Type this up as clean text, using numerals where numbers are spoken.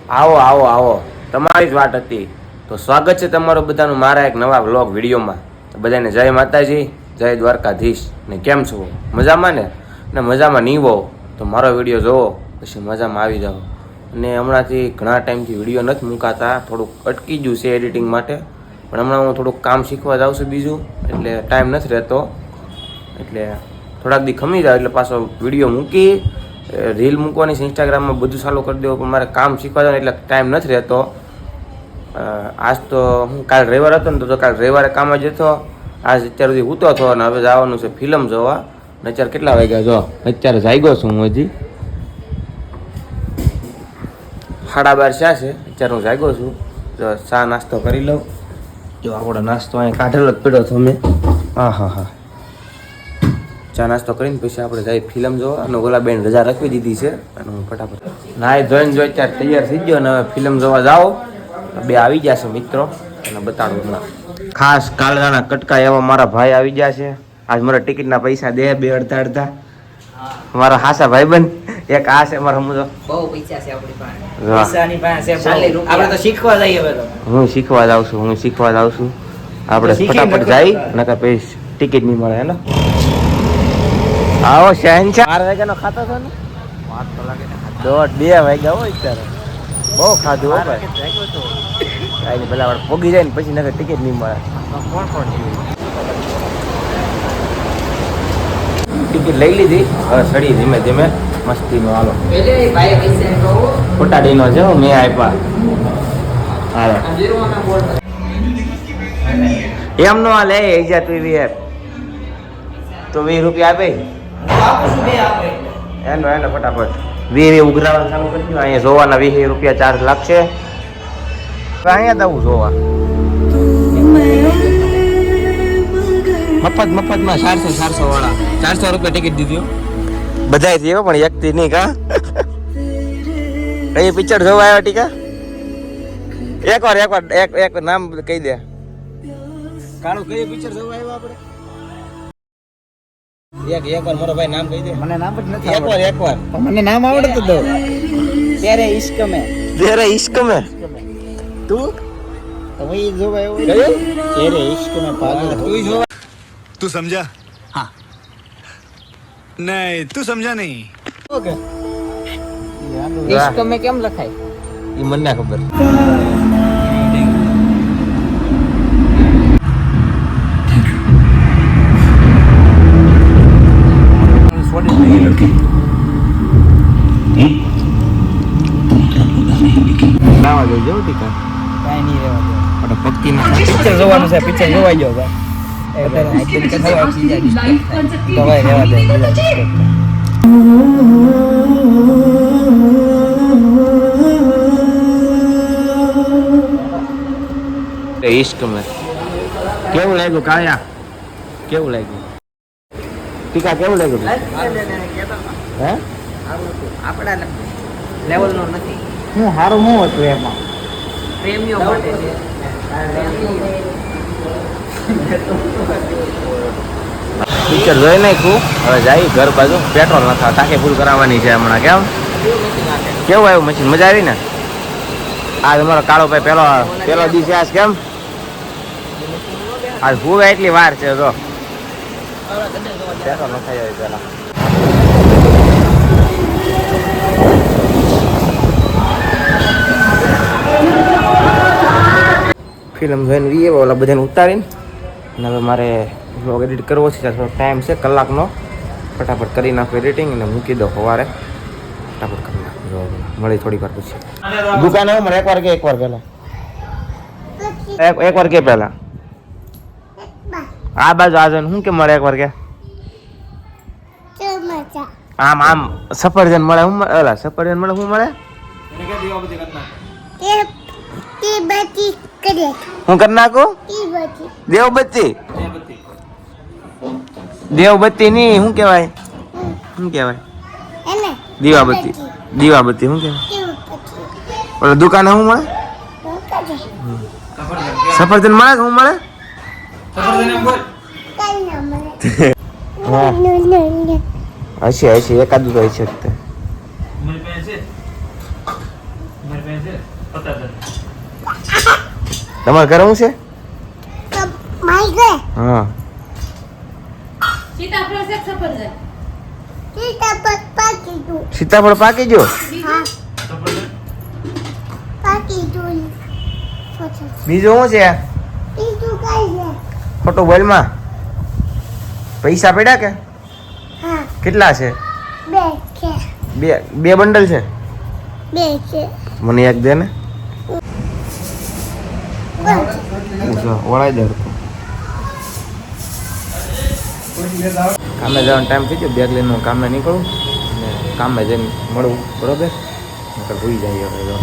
આવો આવો આવો, તમારી જ વાત હતી. તો સ્વાગત છે તમારું બધાનું મારા એક નવા વ્લોગ વિડીયોમાં. તો બધાને જય માતાજી, જય દ્વારકાધીશ. ને કેમ છો? મજામાં ને મજામાં નહીં હો તો મારો વિડીયો જોવો, પછી મજામાં આવી જાઓ. અને હમણાંથી ઘણા ટાઈમથી વિડીયો નથી મુકાતા, થોડુંક અટકી ગયું છે એડિટિંગ માટે. પણ હમણાં હું થોડુંક કામ શીખવા જાઉં છું બીજું, એટલે ટાઈમ નથી રહેતો. એટલે થોડાક દી ખમી જાય એટલે પાછો વિડીયો મૂકી, રીલ મૂકવાની છે ઇન્સ્ટાગ્રામમાં, બધું ચાલુ કરી દેવું. પણ મારે કામ શીખવા જવાનું એટલે ટાઈમ નથી રહેતો. આજ તો હું કાલ રવિવાર હતો ને, તો કાલ રવિવારે કામ જ હતો. આજ અત્યાર સુધી સૂતો હતો અને હવે જવાનું છે ફિલ્મ જોવા. ને અત્યારે કેટલા વાગ્યા જો, અત્યારે જાગ્યો છું હું હજી 12:30 છે. અત્યારે હું જાગ્યો છું. જો ચા નાસ્તો કરી લઉં. જો આપણો નાસ્તો અહીંયા કાઢેલો જ પડ્યો હતો મેં. હા ચા નાસ્તો કરીને પછી આપણે જઈએ ફિલ્મ જોવા. અને ઓલા બેન રજા રાખવી દીધી છે અને હું ફટાફટ નાહી ધોઈને જો અત્યારે તૈયાર થઈ ગયો. અને હવે ફિલ્મ જોવા જાઓ. બે આવી ગયા છે મિત્રો, અને બતાડું હમણાં. ખાસ કાળાના કટકા એવા મારા ભાઈ આવી ગયા છે. આજ મારા ટિકિટના પૈસા દે, બે અડધા મારા હાસા ભાઈબંધ. એક આ છે મારા સમજો, બહુ પૈસા છે આપણી પાસે, પૈસાની પાસે છે. આપણે તો શીખવા જઈએ હવે તો. હું શીખવા જાઉં છું. આપણે ફટાફટ જઈ, નકર પછી ટિકિટ નહીં મળે. હેલો આવો શહેનશાહ. 4 વાગ્યાનો ખાતો હતો ને, 2 વાગ્યા હોય ત્યારે બહુ ખાધું હો ભાઈ. કાંઈ પેલા આપણે પોગી જાય ને પછી નકર ટિકિટ નહીં મળે. ટિકિટ લઈ લીધી, હવે સડી ધીમે ધીમે મસ્તીનો હાલો. ખોટા ડીનો છે મેં આપ્યા. હાલો એમ નો હાલે, જા તું તો 20 રૂપિયા આપે એનો ફટાફટ 20 ઉઘરાવાનું ચાલુ કરી દો. અહીંયા જોવાના 20 રૂપિયા ચાર્જ લાગશે. અહીંયા જવું જોવા મફતમાં 400 વાળા 400 રૂપિયા ટિકિટ દીધી બધાય થી, પણ એકથી નહીં. કા કઈ પિક્ચર જોવા આવ્યા ટીકા? એક નામ કહી દે. કાળું કઈ પિક્ચર જોવા આવ્યા આપણે? એક વાર મારો ભાઈ નામ કહી દે. મને નામ જ નથી એક વાર મને નામ આવડતું તો. તેરે ઇશ્ક મેં તું તમે જોવા આવ્યો? કયું? તેરે ઇશ્ક મેં પાગલ. તું જોવા? तू समझा? हाँ. नहीं तू समझा नहीं. ઓકે. ઇશ્ક મેં કેમ લખાય? એ મને ના ખબર. લાવા દે જો ટીકા. કાઈ નહીં રહેવા દે. આપણે ભક્તિમાં પિક્ચર જોવાનું છે, પિક્ચર જોવાઈ ગયો ભાઈ. ઇશ્ક મેં કેવું લાગ્યું કાયા? કેવું લાગ્યું ટીકા? કેવું લાગ્યું? હે આપણા લેવલ નો નથી. હું સારું શું હતું એમાં? પ્રેમીઓ માટે છે. પિક્ચર જોઈ નાખ્યું. હવે જાય ઘર બાજુ. પેટ્રોલ નથી, ટાંકી ફૂલ કરાવવાની છે હમણાં. કેવું આવ્યું મશીન? મજા આવી ને? આ તમારો કાળો ભાઈ પેલો દિવસે આજ કેમ આજ હુવે એટલી વાર છે. જો પેટ્રોલ નથી આવી પેલા. ફિલ્મ જોઈને વીએ ઓલા બધાને ઉતારીને અને હવે મારે બ્લોગ એડિટ કરવો છે. થોડો ટાઈમ છે કલાકનો. ફટાફટ કરી નાખો એડિટિંગ અને મૂકી દો સવારે. ફટાફટ કરી નાખો. જો મળી થોડી વાર પછી દુકાને મને એકવાર પહેલા એકવાર કે પહેલા આ બાજુ આ શું કે મળે એકવાર કે આમ સફરજન મળે. શું મળે? ઓલા સફરજન મળે. શું મળે? હું કરી નાખું? દેવબત્તી ની શું કેવાય? દીવાબત્તી શું કેવાય? ઓલા દુકાને શું મળે? સફરજન મળે. શું મળે? હશે એકાદું તો હશે. તમારે ઘરે શું છે? માઈગર હા સીતાફળ છે કે સફરજન? સીતાફળ પાકી ગયું. સીતાફળ પાકી ગયો. હા પાકી ગયું. બીજું શું છે? બીજું કઈ છે? ફોટો બોલમાં પૈસા પડ્યા કે હા કેટલા છે? બે છે. બે બંડલ છે. બે છે. મને એક દે ને. બસ. વળાઈ દે. કામે જવાનો ટાઈમ થઈ ગયો. બેગ લઈને હું કામે નીકળું અને કામે જઈને મળું. બરોબર નકર ભૂલી જાય હવે.